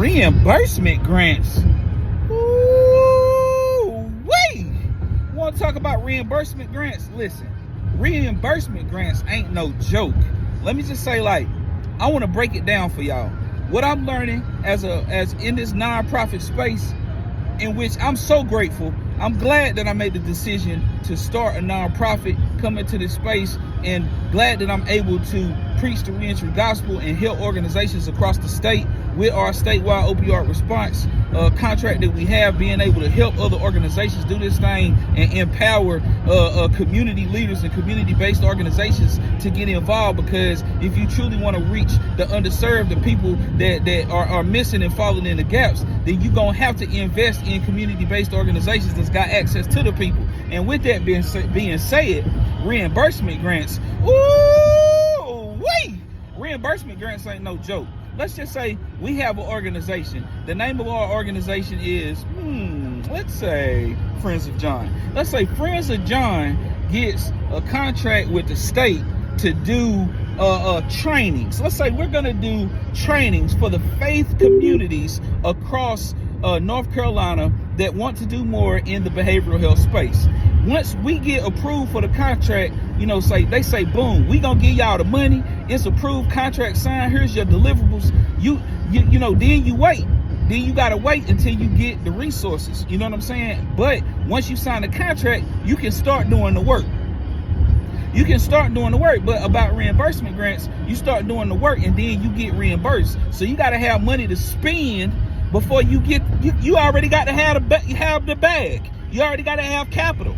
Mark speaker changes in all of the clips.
Speaker 1: Reimbursement grants. Ooh, wait. Want to talk about reimbursement grants? Listen, reimbursement grants ain't no joke. Let me just say, like, I want to break it down for y'all. What I'm learning as in this nonprofit space, in which I'm so grateful. I'm glad that I made the decision to start a nonprofit, come into this space, and glad that I'm able to preach the reentry gospel and help organizations across the state with our statewide opioid response contract that we have, being able to help other organizations do this thing and empower community leaders and community-based organizations to get involved. Because if you truly want to reach the underserved, the people that are missing and falling in the gaps, then you're going to have to invest in community-based organizations that's got access to the people. And with that being said, reimbursement grants, reimbursement grants ain't no joke. Let's just say we have an organization. The name of our organization is, let's say Friends of John. Let's say Friends of John gets a contract with the state to do trainings. Let's say we're going to do trainings for the faith communities across North Carolina that want to do more in the behavioral health space. Once we get approved for the contract, they say, boom, we gonna give y'all the money. It's approved, contract signed. Here's your deliverables. Then you wait. Then you gotta wait until you get the resources. You know what I'm saying? But once you sign the contract, you can start doing the work. But about reimbursement grants, you start doing the work and then you get reimbursed. So you gotta have money to spend before you get. You already got to have the bag. You already got to have capital.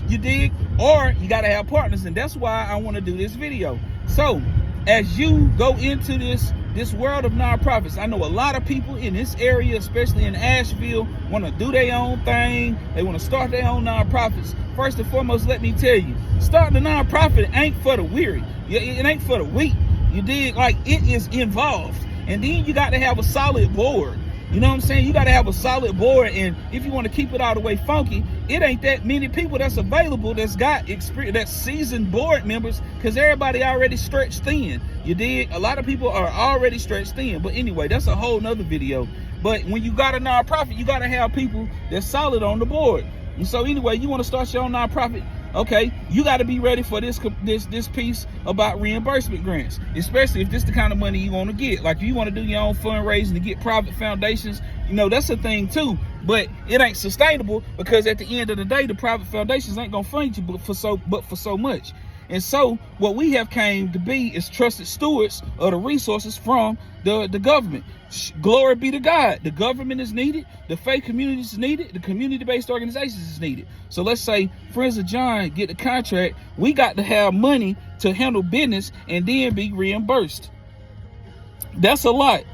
Speaker 1: You dig? Or you got to have partners, and that's why I want to do this video. So as you go into this world of nonprofits, I know a lot of people in this area, especially in Asheville, want to do their own thing. They want to start their own nonprofits. First and foremost, let me tell you, starting a nonprofit ain't for the weary. It ain't for the weak. You dig? Like, it is involved. And then you got to have a solid board. You know what I'm saying? You got to have a solid board, and if you want to keep it all the way funky, it ain't that many people that's available that's got experience, that's seasoned board members, because everybody already stretched thin. You dig? A lot of people are already stretched thin. But anyway, that's a whole nother video. But when you got a nonprofit, you got to have people that's solid on the board. And so anyway, you want to start your own nonprofit, okay, you got to be ready for this piece about reimbursement grants, especially if this is the kind of money you want to get. Like, if you want to do your own fundraising to get private foundations, that's a thing too. But it ain't sustainable, because at the end of the day, the private foundations ain't gonna fund you but for so much. And so what we have came to be is trusted stewards of the resources from the government. Glory be to God. The government is needed. The faith community is needed. The community-based organizations is needed. So let's say Friends of John get the contract. We got to have money to handle business and then be reimbursed. That's a lot.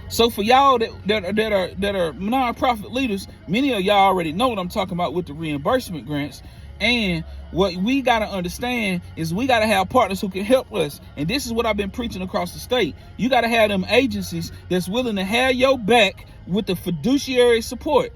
Speaker 1: So for y'all that are nonprofit leaders, many of y'all already know what I'm talking about with the reimbursement grants. And what we got to understand is we got to have partners who can help us. And this is what I've been preaching across the state. You got to have them agencies that's willing to have your back with the fiduciary support.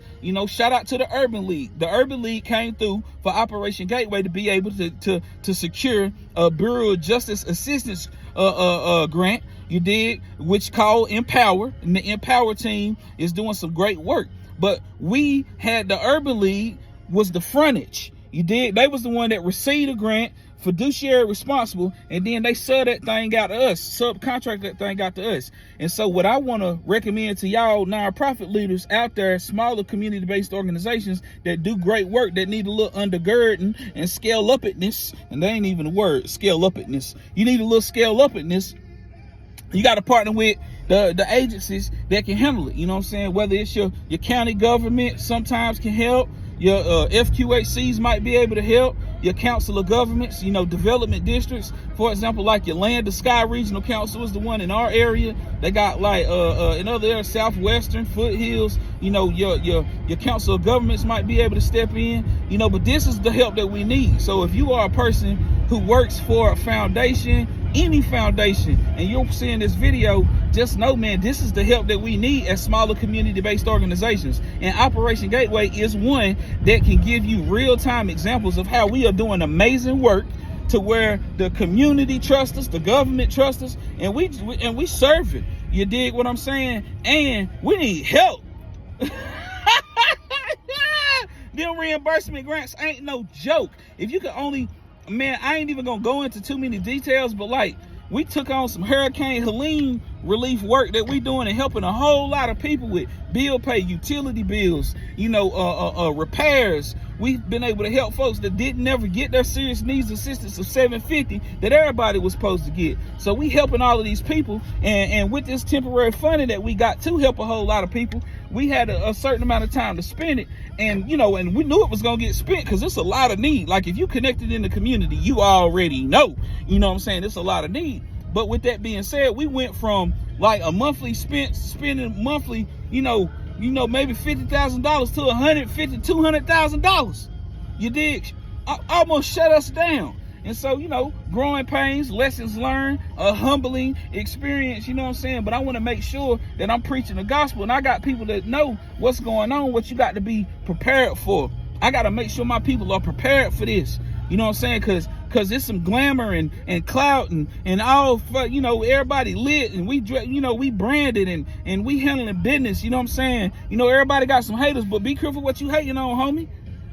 Speaker 1: Shout out to the Urban League. The Urban League came through for Operation Gateway to be able to secure a Bureau of Justice Assistance grant, you did, which called Empower. And the Empower team is doing some great work. But we had the Urban League was the frontage. You did. They was the one that received a grant, fiduciary responsible, and then they sub that thing out to us, subcontract that thing out to us. And so what I want to recommend to y'all nonprofit leaders out there, smaller community-based organizations that do great work, that need a little undergirding and scale up at this, and they ain't even a word, scale up at this. You need a little scale up at this. You got to partner with the agencies that can handle it. You know what I'm saying? Whether it's your county government sometimes can help. Your FQHCs might be able to help. Your council of governments, development districts, for example, like your Land to Sky Regional Council is the one in our area. They got like in other areas, Southwestern, Foothills. Your council of governments might be able to step in. But this is the help that we need. So if you are a person who works for a foundation, any foundation, and you're seeing this video, just know, man, this is the help that we need as smaller community-based organizations. And Operation Gateway is one that can give you real-time examples of how we are doing amazing work to where the community trusts us, the government trusts us, and we serve it. You dig what I'm saying? And we need help. Them reimbursement grants ain't no joke. If you could only, man, I ain't even gonna go into too many details, but like, we took on some Hurricane Helene relief work that we doing and helping a whole lot of people with bill pay, utility bills, repairs. We've been able to help folks that didn't never get their serious needs assistance of $750 that everybody was supposed to get. So we helping all of these people, and with this temporary funding that we got to help a whole lot of people, we had a certain amount of time to spend it, and and we knew it was gonna get spent because it's a lot of need. Like, if you connected in the community, you already know. You know what I'm saying? It's a lot of need. But with that being said, we went from like a monthly spending monthly, maybe $50,000 to $150,000, $200,000. You dig? Almost shut us down. And so, growing pains, lessons learned, a humbling experience, you know what I'm saying? But I want to make sure that I'm preaching the gospel, and I got people that know what's going on, what you got to be prepared for. I got to make sure my people are prepared for this. You know what I'm saying? Because it's some glamour and clout and all, everybody lit, and we branded and we handling business. You know what I'm saying? Everybody got some haters, but be careful what you hating on, homie.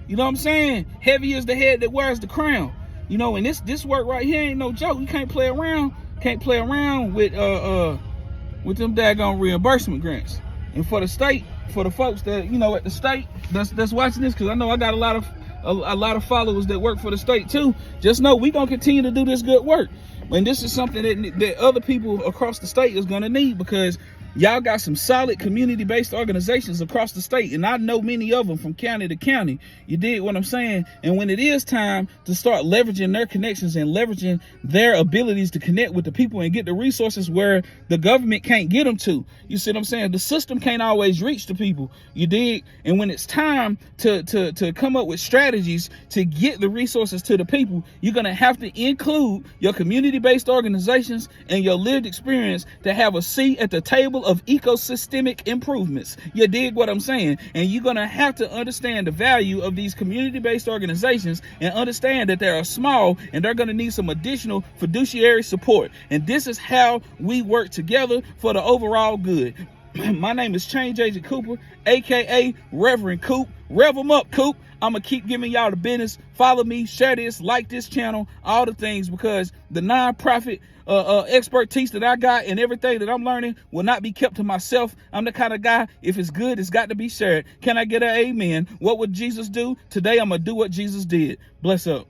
Speaker 1: You know what I'm saying? Heavy is the head that wears the crown. And this work right here ain't no joke. You can't play around. Can't play around with them daggone reimbursement grants. And for the state, for the folks that at the state that's watching this, because I know I got a lot of followers that work for the state too. Just know we gonna continue to do this good work, and this is something that other people across the state is gonna need, because y'all got some solid community-based organizations across the state, and I know many of them from county to county. You dig what I'm saying? And when it is time to start leveraging their connections and leveraging their abilities to connect with the people and get the resources where the government can't get them to, you see what I'm saying? The system can't always reach the people. You dig? And when it's time to come up with strategies to get the resources to the people, you're gonna have to include your community-based organizations and your lived experience to have a seat at the table of ecosystemic improvements. You dig what I'm saying? And you're gonna have to understand the value of these community-based organizations and understand that they are small and they're gonna need some additional fiduciary support. And this is how we work together for the overall good. My name is Change Agent Cooper, aka Reverend Coop. Rev them up, Coop. I'm gonna keep giving y'all the business. Follow me, share this, like this channel, all the things, because the nonprofit expertise that I got and everything that I'm learning will not be kept to myself. I'm the kind of guy, if it's good, it's got to be shared. Can I get an amen? What would Jesus do? Today I'm gonna do what Jesus did. Bless up.